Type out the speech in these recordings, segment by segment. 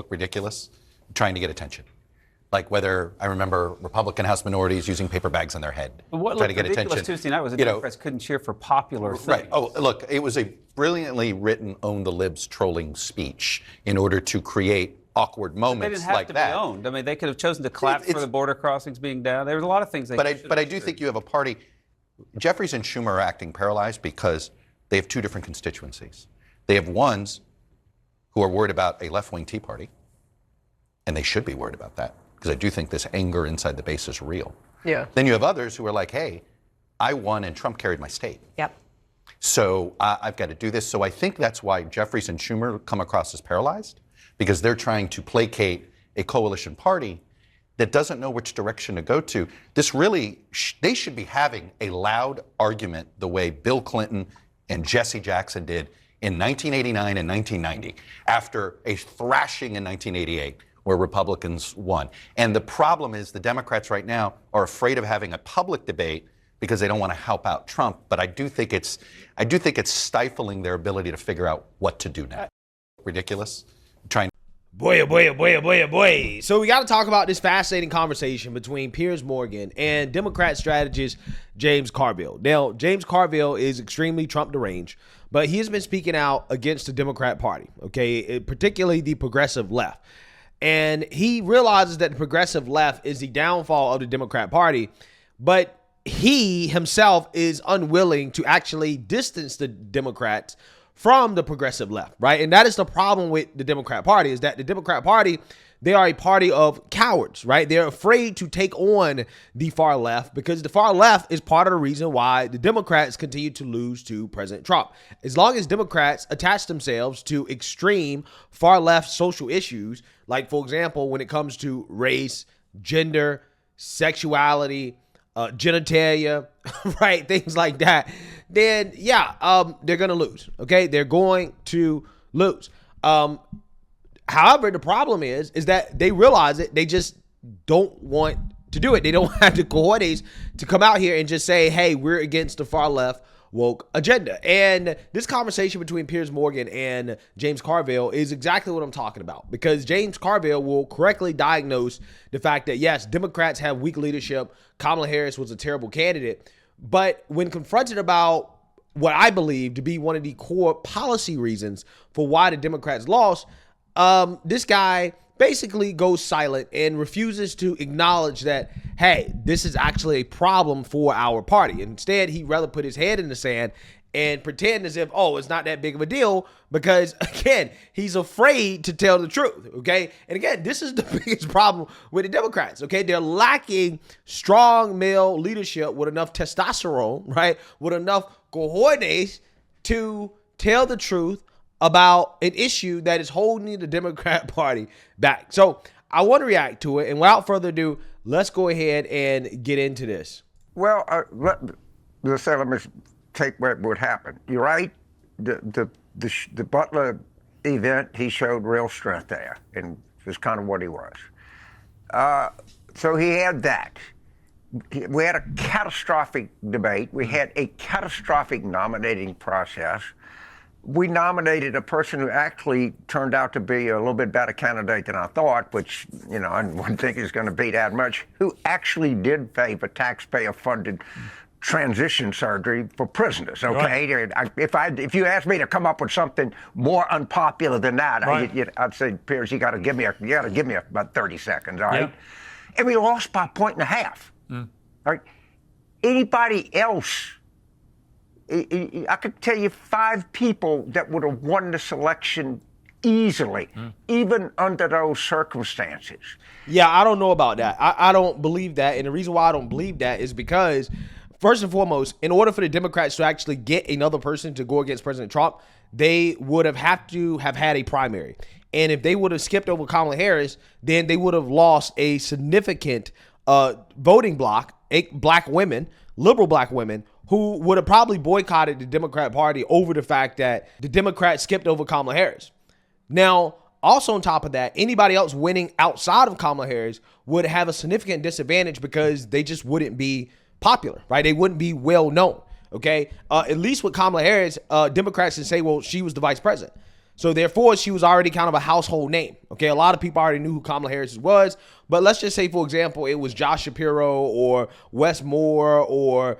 look ridiculous, trying to get attention. Like whether I remember Republican House minorities using paper bags on their head, But what trying to looked get ridiculous attention. Tuesday night was the Democrats couldn't cheer for popular things. Right. Oh, look, it was a brilliantly written "Own the Libs" trolling speech in order to create awkward moments They didn't have like to that. be owned. I mean, they could have chosen to clap for the border crossings being down. There were a lot of things they could have. But I do think you have a party. Jeffries and Schumer are acting paralyzed because they have two different constituencies. They have ones who are worried about a left-wing Tea Party, and they should be worried about that, because I do think this anger inside the base is real. Yeah. Then you have others who are like, hey, I won and Trump carried my state. Yep. So I've got to do this. So I think that's why Jeffries and Schumer come across as paralyzed, because they're trying to placate a coalition party that doesn't know which direction to go to. This really, they should be having a loud argument the way Bill Clinton and Jesse Jackson did in 1989 and 1990, after a thrashing in 1988 where Republicans won. And the problem is the Democrats right now are afraid of having a public debate because they don't want to help out Trump. But I do think it's stifling their ability to figure out what to do now. Ridiculous. Boy, oh boy, oh boy, oh boy, oh boy. So we got to talk about this fascinating conversation between Piers Morgan and Democrat strategist James Carville. Now, James Carville is extremely Trump deranged, but he has been speaking out against the Democrat Party, okay, particularly the progressive left. And he realizes that the progressive left is the downfall of the Democrat Party, but he himself is unwilling to actually distance the Democrats from the progressive left, right? And that is the problem with the Democrat Party, is that the Democrat Party, they are a party of cowards, right? They're afraid to take on the far left because the far left is part of the reason why the Democrats continue to lose to President Trump. As long as Democrats attach themselves to extreme far left social issues, like, for example, when it comes to race, gender, sexuality, genitalia, right? Things like that. Then, yeah, they're going to lose. Okay. They're going to lose. However, the problem is that they realize it. They just don't want to do it. They don't have the cojones to come out here and just say, hey, we're against the far left woke agenda. And this conversation between Piers Morgan and James Carville is exactly what I'm talking about, because James Carville will correctly diagnose the fact that, yes, Democrats have weak leadership. Kamala Harris was a terrible candidate. But when confronted about what I believe to be one of the core policy reasons for why the Democrats lost, this guy basically goes silent and refuses to acknowledge that, hey, this is actually a problem for our party. Instead, he'd rather put his head in the sand and pretend as if, oh, it's not that big of a deal, because, again, he's afraid to tell the truth, okay? And, again, this is the biggest problem with the Democrats, okay? They're lacking strong male leadership with enough testosterone, right, with enough cojones to tell the truth about an issue that is holding the Democrat Party back. So I want to react to it. And without further ado, let's go ahead and get into this. Well, let me take what happened. You're right. The Butler event, he showed real strength there, and was kind of what he was. So he had that. We had a catastrophic debate. We had a catastrophic nominating process. We nominated a person who actually turned out to be a little bit better candidate than I thought, which, you know, I wouldn't think is going to be that much, who actually did favor taxpayer-funded transition surgery for prisoners, okay? Right. If you asked me to come up with something more unpopular than that, right, I'd say, Piers, you got to give me about 30 seconds, all right? Yeah. And we lost by 1.5 points. All right? Anybody else, I could tell you 5 people that would have won this election easily, even under those circumstances. Yeah, I don't know about that. I don't believe that. And the reason why I don't believe that is because, first and foremost, in order for the Democrats to actually get another person to go against President Trump, they would have to have had a primary. And if they would have skipped over Kamala Harris, then they would have lost a significant voting block, black women, liberal black women, who would have probably boycotted the Democrat Party over the fact that the Democrats skipped over Kamala Harris. Now, also on top of that, anybody else winning outside of Kamala Harris would have a significant disadvantage because they just wouldn't be popular, right? They wouldn't be well known, okay? At least with Kamala Harris, Democrats can say, well, she was the vice president. So therefore, she was already kind of a household name. Okay, a lot of people already knew who Kamala Harris was. But let's just say, for example, it was Josh Shapiro or Wes Moore or,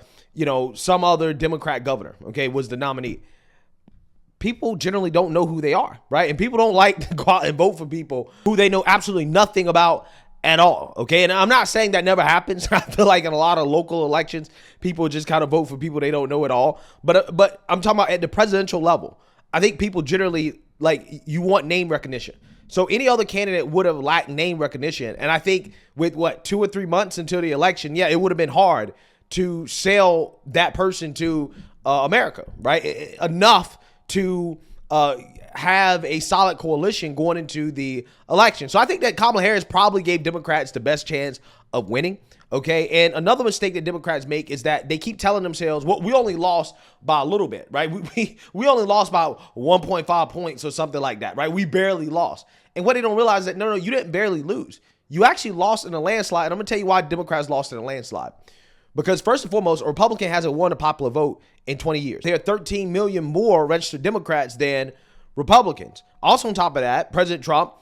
some other Democrat governor, okay, was the nominee. People generally don't know who they are, right? And people don't like to go out and vote for people who they know absolutely nothing about at all, okay? And I'm not saying that never happens. I feel like in a lot of local elections, people just kind of vote for people they don't know at all. But I'm talking about at the presidential level. I think people generally, you want name recognition. So any other candidate would have lacked name recognition. And I think with 2 or 3 months until the election, yeah, it would have been hard to sell that person to America, right? Enough to have a solid coalition going into the election. So I think that Kamala Harris probably gave Democrats the best chance of winning. Okay. And another mistake that Democrats make is that they keep telling themselves, well, we only lost by a little bit, right? We only lost by 1.5 points or something like that, right? We barely lost. And what they don't realize is that, no, you didn't barely lose. You actually lost in a landslide. And I'm going to tell you why Democrats lost in a landslide. Because first and foremost, a Republican hasn't won a popular vote in 20 years. There are 13 million more registered Democrats than Republicans. Also on top of that, President Trump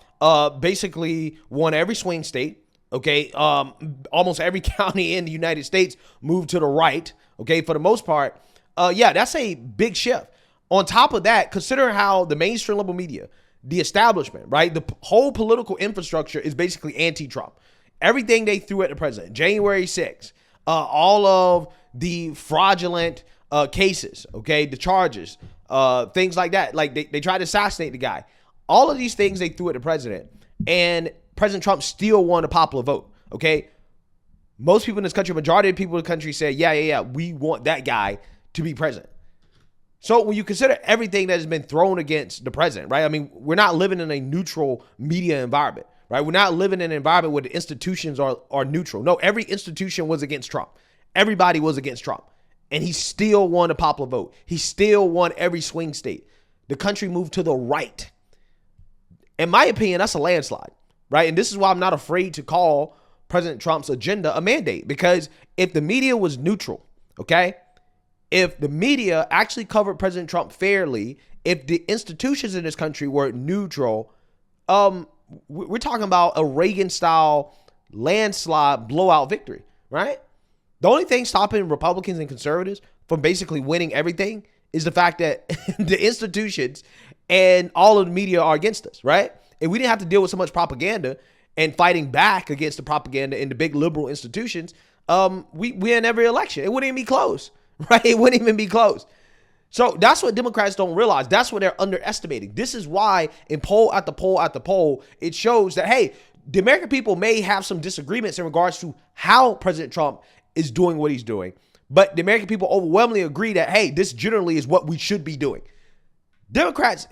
basically won every swing state. Okay, almost every county in the United States moved to the right. Okay, for the most part, yeah, that's a big shift. On top of that, consider how the mainstream liberal media, the establishment, right, the whole political infrastructure is basically anti-Trump. Everything they threw at the president, January 6th, all of the fraudulent cases, okay, the charges, things like that. Like they tried to assassinate the guy. All of these things they threw at the president, and President Trump still won a popular vote, okay? Most people in this country, majority of people in the country say, yeah, we want that guy to be president. So when you consider everything that has been thrown against the president, right? I mean, we're not living in a neutral media environment, right? We're not living in an environment where the institutions are neutral. No, every institution was against Trump. Everybody was against Trump. And he still won a popular vote. He still won every swing state. The country moved to the right. In my opinion, that's a landslide, right? And this is why I'm not afraid to call President Trump's agenda a mandate. Because if the media was neutral, okay, if the media actually covered President Trump fairly, if the institutions in this country were neutral, we're talking about a Reagan-style landslide blowout victory, right? The only thing stopping Republicans and conservatives from basically winning everything is the fact that the institutions and all of the media are against us, right? If we didn't have to deal with so much propaganda and fighting back against the propaganda in the big liberal institutions, we win every election. It wouldn't even be close, right? It wouldn't even be close. So that's what Democrats don't realize. That's what they're underestimating. This is why in poll after poll after poll, it shows that, hey, the American people may have some disagreements in regards to how President Trump is doing what he's doing. But the American people overwhelmingly agree that, hey, this generally is what we should be doing. Democrats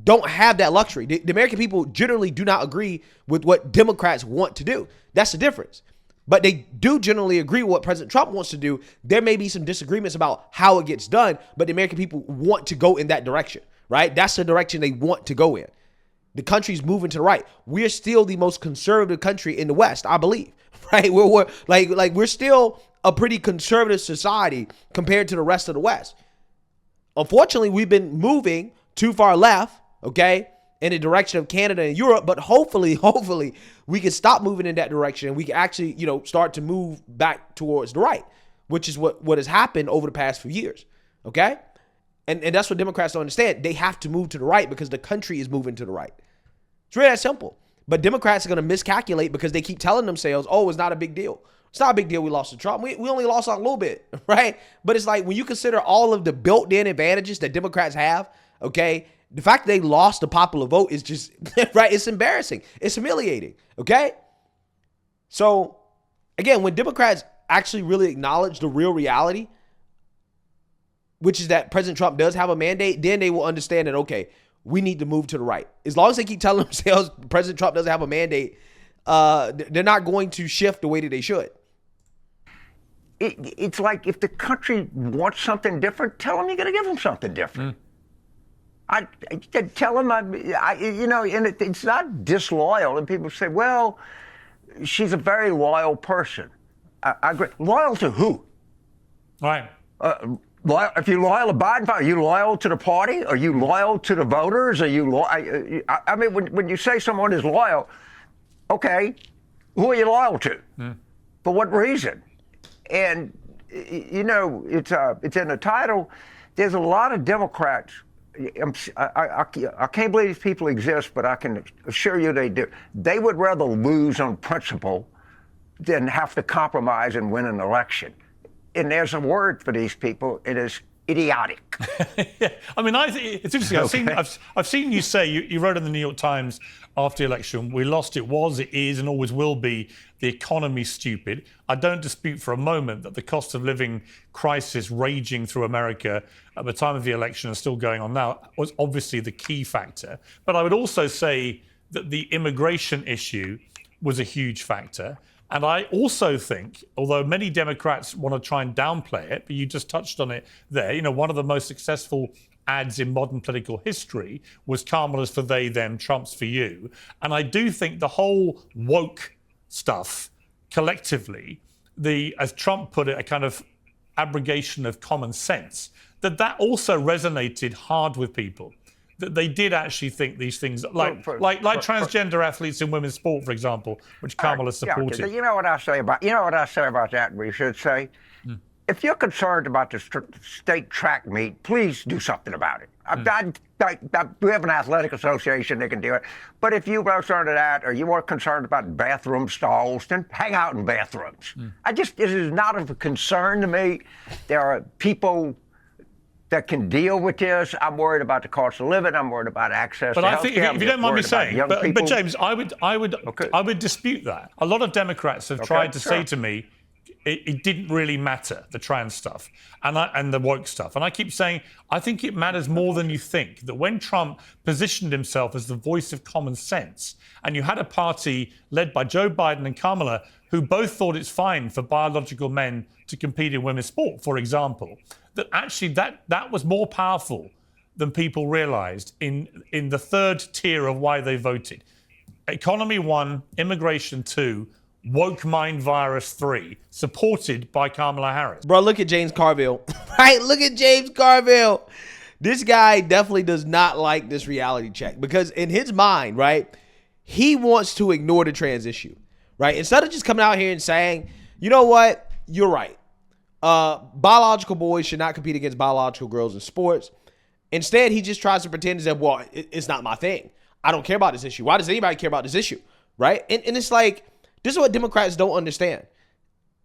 don't have that luxury. The American people generally do not agree with what Democrats want to do. That's the difference. But they do generally agree with what President Trump wants to do. There may be some disagreements about how it gets done, but the American people want to go in that direction, right? That's the direction they want to go in. The country's moving to the right. We're still the most conservative country in the West, I believe, right? We're still a pretty conservative society compared to the rest of the West. Unfortunately, we've been moving too far left, okay, in the direction of Canada and Europe, but hopefully we can stop moving in that direction and we can actually, start to move back towards the right, which is what has happened over the past few years, okay? And that's what Democrats don't understand. They have to move to the right because the country is moving to the right. It's really that simple. But Democrats are going to miscalculate because they keep telling themselves, oh, it's not a big deal. It's not a big deal we lost to Trump. We only lost a little bit, right? But it's like when you consider all of the built-in advantages that Democrats have, okay, the fact that they lost the popular vote is just, right, it's embarrassing. It's humiliating, okay? So, again, when Democrats actually really acknowledge the real reality, which is that President Trump does have a mandate, then they will understand that, okay, we need to move to the right. As long as they keep telling themselves President Trump doesn't have a mandate, they're not going to shift the way that they should. It's like if the country wants something different, tell them you're going to give them something different. I tell them, and it's not disloyal. And people say, well, she's a very loyal person. I agree. Loyal to who? Right. If you're loyal to Biden, are you loyal to the party? Are you loyal to the voters? Are you I mean, when you say someone is loyal, okay, who are you loyal to? For what reason? And you know, it's in the title. There's a lot of Democrats. I can't believe these people exist, but I can assure you they do. They would rather lose on principle than have to compromise and win an election. And there's a word for these people. It is idiotic. Yeah. I mean, it's interesting. I've seen you say, you wrote in the New York Times after the election, we lost, it was, it is, and always will be, the economy stupid. I don't dispute for a moment that the cost of living crisis raging through America at the time of the election and still going on now was obviously the key factor. But I would also say that the immigration issue was a huge factor. And I also think, although many Democrats want to try and downplay it, but you just touched on it there, you know, one of the most successful ads in modern political history was Kamala's for they, them, Trump's for you. And I do think the whole woke stuff collectively, as Trump put it, a kind of abrogation of common sense, that also resonated hard with people. That they did actually think these things, like transgender athletes in women's sport, for example, which Kamala supported. Yeah, you know what I say about that? We should say, if you're concerned about the state track meet, please do something about it. We have an athletic association that can do it. But if you're concerned of that, or you are concerned about bathroom stalls, then hang out in bathrooms. It is not of a concern to me. There are people that can deal with this. I'm worried about the cost of living. I'm worried about access to healthcare. But I think, if you don't mind me saying, but James, I would dispute that. A lot of Democrats have tried to say to me, it didn't really matter, the trans stuff and the woke stuff. And I keep saying, I think it matters more than you think. That when Trump positioned himself as the voice of common sense, and you had a party led by Joe Biden and Kamala, who both thought it's fine for biological men to compete in women's sport, for example, that actually that was more powerful than people realized in the third tier of why they voted. Economy 1, immigration 2, woke mind virus 3, supported by Kamala Harris. Bro, look at James Carville. Right? Look at James Carville. This guy definitely does not like this reality check because in his mind, right, he wants to ignore the trans issue, right? Instead of just coming out here and saying, you know what, you're right. Biological boys should not compete against biological girls in sports. Instead, he just tries to pretend as if, well, it's not my thing. I don't care about this issue. Why does anybody care about this issue? Right? And it's like, this is what Democrats don't understand.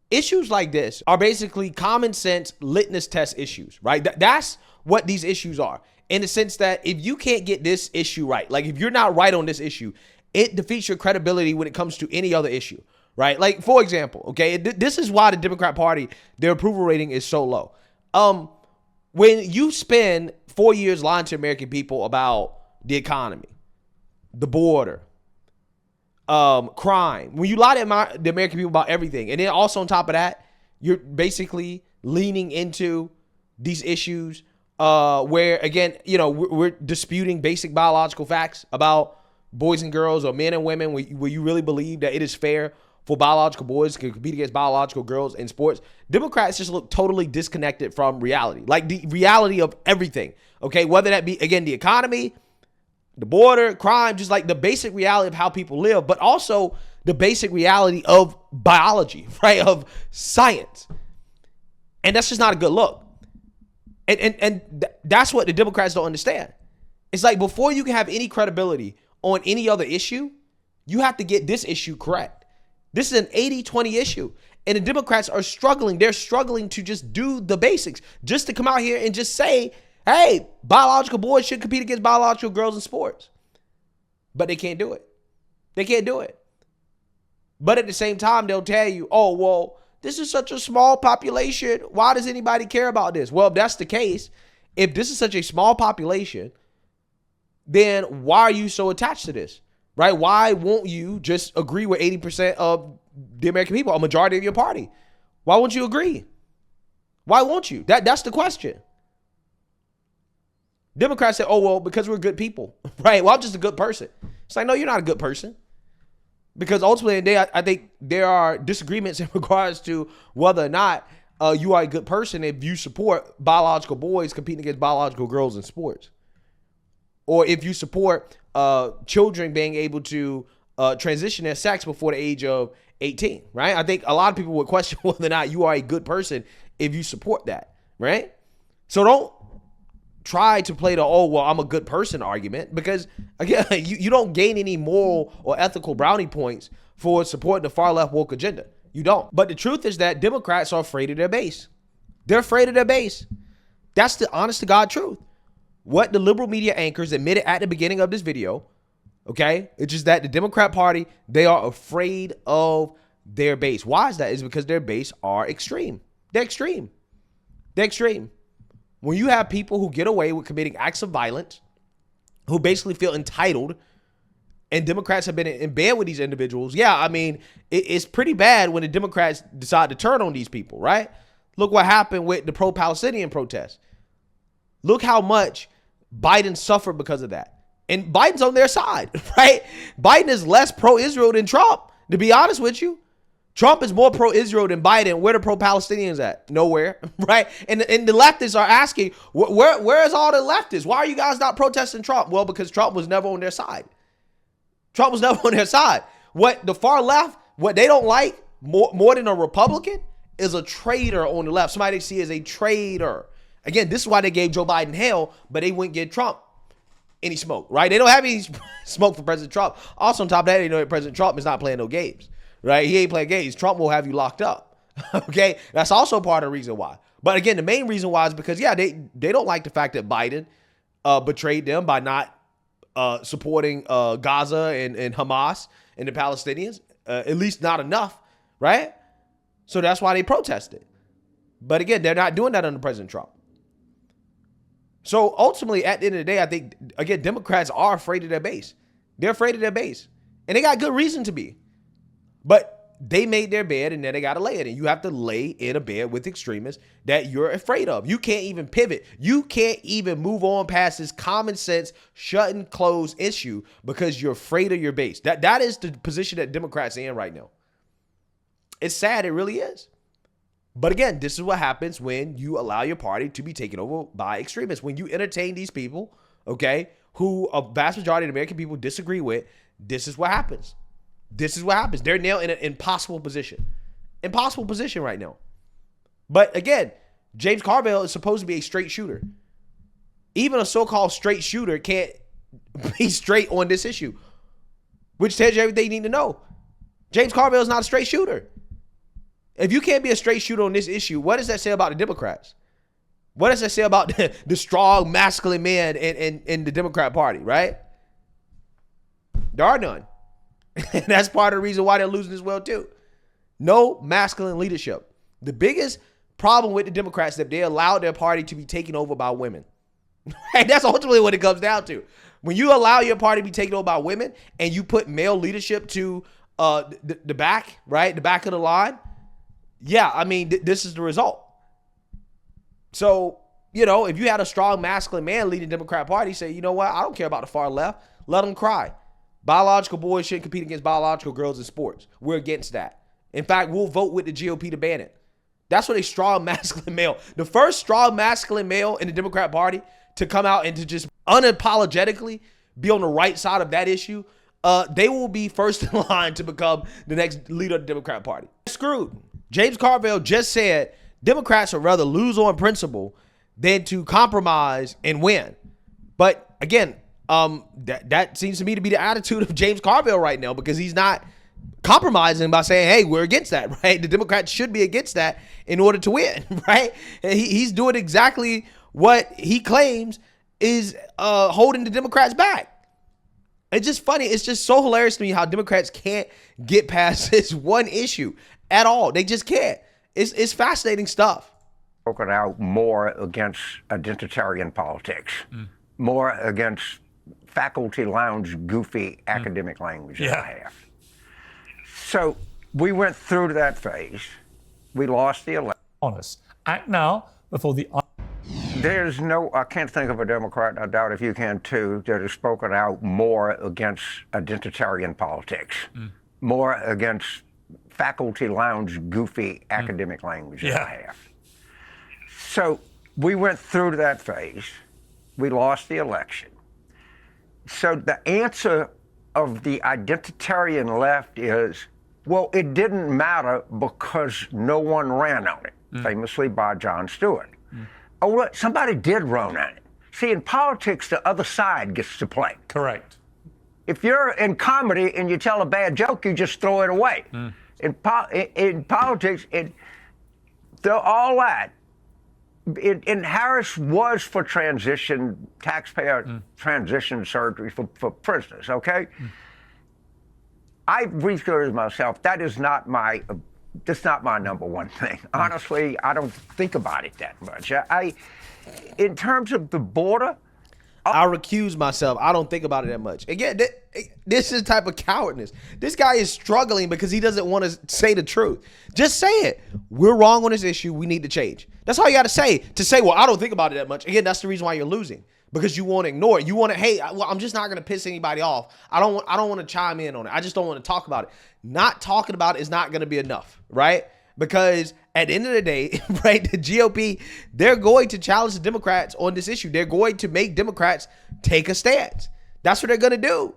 Issues like this are basically common sense litmus test issues, right? That's what these issues are. In the sense that if you can't get this issue right, like if you're not right on this issue, it defeats your credibility when it comes to any other issue, right? Like, for example, okay, this is why the Democrat Party, their approval rating is so low. When you spend 4 years lying to American people about the economy, the border, crime, when you lie to the American people about everything, and then also on top of that, you're basically leaning into these issues where, again, you know, we're disputing basic biological facts about boys and girls or men and women, where you really believe that it is fair for biological boys to compete against biological girls in sports. Democrats just look totally disconnected from reality, like the reality of everything, okay? Whether that be, again, the economy, the border, crime, just like the basic reality of how people live, but also the basic reality of biology, right? Of science. And that's just not a good look. And that's what the Democrats don't understand. It's like before you can have any credibility on any other issue, you have to get this issue correct. This is an 80-20 issue. And the Democrats are struggling. They're struggling to just do the basics, just to come out here and just say, hey, biological boys should compete against biological girls in sports. But they can't do it. They can't do it. But at the same time, they'll tell you, oh, well, this is such a small population. Why does anybody care about this? Well, if that's the case, if this is such a small population, then why are you so attached to this? Right? Why won't you just agree with 80% of the American people, a majority of your party? Why won't you agree? Why won't you? That's the question. Democrats say, oh, well, because we're good people, right? Well, I'm just a good person. It's like, no, you're not a good person. Because ultimately, I think there are disagreements in regards to whether or not you are a good person if you support biological boys competing against biological girls in sports. Or if you support children being able to transition their sex before the age of 18, right? I think a lot of people would question whether or not you are a good person if you support that, right? So don't try to play the, oh, well, I'm a good person argument, because, again, you don't gain any moral or ethical brownie points for supporting the far left woke agenda. You don't. But the truth is that Democrats are afraid of their base. They're afraid of their base. That's the honest to God truth. What the liberal media anchors admitted at the beginning of this video, okay, it's just that the Democrat Party, they are afraid of their base. Why is that? It's because their base are extreme. They're extreme. They're extreme. When you have people who get away with committing acts of violence, who basically feel entitled, and Democrats have been in bed with these individuals, yeah, I mean, it's pretty bad when the Democrats decide to turn on these people, right? Look what happened with the pro-Palestinian protests. Look how much Biden suffered because of that. And Biden's on their side, right? Biden is less pro-Israel than Trump, to be honest with you. Trump is more pro-Israel than Biden. Where the pro-Palestinians at? Nowhere, right? And the leftists are asking, where is all the leftists? Why are you guys not protesting Trump? Well, because Trump was never on their side. Trump was never on their side. What the far left, what they don't like more than a Republican is a traitor on the left. Somebody they see as a traitor. Again, this is why they gave Joe Biden hell, but they wouldn't give Trump any smoke, right? They don't have any smoke for President Trump. Also, on top of that, they know that President Trump is not playing no games, right? He ain't playing games. Trump will have you locked up, okay? That's also part of the reason why. But again, the main reason why is because, yeah, they don't like the fact that Biden betrayed them by not supporting Gaza and Hamas and the Palestinians, at least not enough, right? So that's why they protested. But again, they're not doing that under President Trump. So ultimately, at the end of the day, I think, again, Democrats are afraid of their base. They're afraid of their base. And they got good reason to be. But they made their bed and then they got to lay it. And you have to lay in a bed with extremists that you're afraid of. You can't even pivot. You can't even move on past this common sense, shut and close issue because you're afraid of your base. That is the position that Democrats are in right now. It's sad. It really is. But again, this is what happens when you allow your party to be taken over by extremists. When you entertain these people, okay, who a vast majority of the American people disagree with, this is what happens. This is what happens. They're now in an impossible position. Impossible position right now. But again, James Carville is supposed to be a straight shooter. Even a so-called straight shooter can't be straight on this issue, which tells you everything you need to know. James Carville is not a straight shooter. If you can't be a straight shooter on this issue, what does that say about the Democrats? What does that say about the strong, masculine men in the Democrat Party, right? There are none. And that's part of the reason why they're losing as well, too. No masculine leadership. The biggest problem with the Democrats is that they allowed their party to be taken over by women. And that's ultimately what it comes down to. When you allow your party to be taken over by women and you put male leadership to the back, right, the back of the line, yeah, I mean, this is the result. So, you know, if you had a strong masculine man leading the Democrat Party, say, you know what, I don't care about the far left. Let them cry. Biological boys shouldn't compete against biological girls in sports. We're against that. In fact, we'll vote with the GOP to ban it. That's what a strong masculine male, the first strong masculine male in the Democrat Party to come out and to just unapologetically be on the right side of that issue, they will be first in line to become the next leader of the Democrat Party. Screwed. James Carville just said Democrats would rather lose on principle than to compromise and win. But again, that seems to me to be the attitude of James Carville right now, because he's not compromising by saying, hey, we're against that, right? The Democrats should be against that in order to win, right? And he's doing exactly what he claims is holding the Democrats back. It's just funny. It's just so hilarious to me how Democrats can't get past this one issue at all. They just can't. It's fascinating stuff. Spoken out more against identitarian politics, more against faculty lounge, goofy academic language that I have. So we went through that phase. We lost the election. Honest. Act now before the... There's no, I can't think of a Democrat, I doubt if you can too, that has spoken out more against identitarian politics, more against faculty lounge, goofy academic language that I have. So we went through that phase. We lost the election. So the answer of the identitarian left is, well, it didn't matter because no one ran on it, famously by Jon Stewart. Oh, look, somebody did run on it. See, in politics, the other side gets to play. Correct. If you're in comedy and you tell a bad joke, you just throw it away. In politics, all that. And Harris was for transition, taxpayer transition surgery for prisoners, okay? I researched myself. That's not my number one thing. Honestly, I don't think about it that much. In terms of the border, I recuse myself. I don't think about it that much. Again, this is type of cowardness. This guy is struggling because he doesn't want to say the truth. Just say it. We're wrong on this issue. We need to change. That's all you got to say. To say, well, I don't think about it that much. Again, that's the reason why you're losing, because you want to ignore it. You want to, hey, well, I'm just not going to piss anybody off. I don't want to chime in on it. I just don't want to talk about it. Not talking about it is not going to be enough, right? Because at the end of the day, right, the GOP, they're going to challenge the Democrats on this issue. They're going to make Democrats take a stance. That's what they're going to do.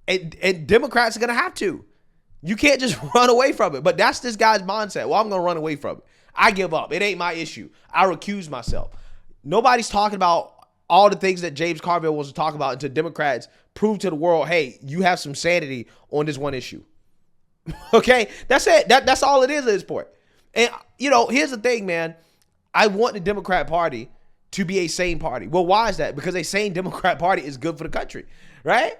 And Democrats are going to have to. You can't just run away from it. But that's this guy's mindset. Well, I'm going to run away from it. I give up. It ain't my issue. I recuse myself. Nobody's talking about all the things that James Carville wants to talk about until Democrats prove to the world, hey, you have some sanity on this one issue. Okay? That's it. That's all it is at this point. And, here's the thing, man. I want the Democrat Party to be a sane party. Well, why is that? Because a sane Democrat Party is good for the country, right?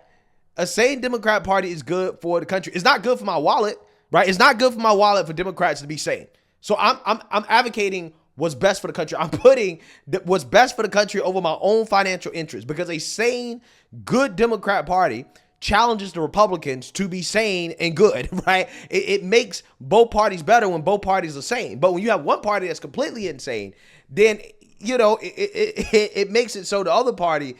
A sane Democrat Party is good for the country. It's not good for my wallet, right? It's not good for my wallet for Democrats to be sane. So I'm advocating what's best for the country. I'm putting what's best for the country over my own financial interests, because a sane, good Democrat Party challenges the Republicans to be sane and good, right? It makes both parties better when both parties are sane. But when you have one party that's completely insane, then, it makes it so the other party,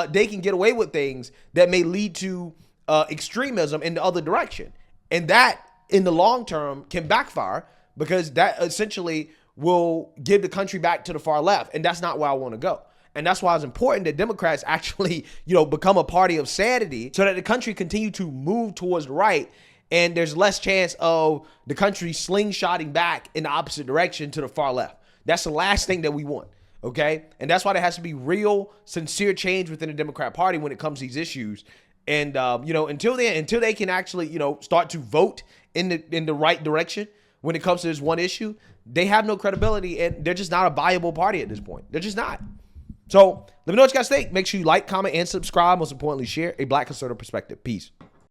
they can get away with things that may lead to extremism in the other direction. And that, in the long term, can backfire, because that essentially will give the country back to the far left. And that's not where I want to go. And that's why it's important that Democrats actually, become a party of sanity, so that the country continue to move towards the right, and there's less chance of the country slingshotting back in the opposite direction to the far left. That's the last thing that we want, okay? And that's why there has to be real, sincere change within the Democrat Party when it comes to these issues. And until they can actually, start to vote in the right direction when it comes to this one issue, they have no credibility, and they're just not a viable party at this point. They're just not. So let me know what you guys think. Make sure you like, comment, and subscribe. Most importantly, share a Black conservative perspective. Peace.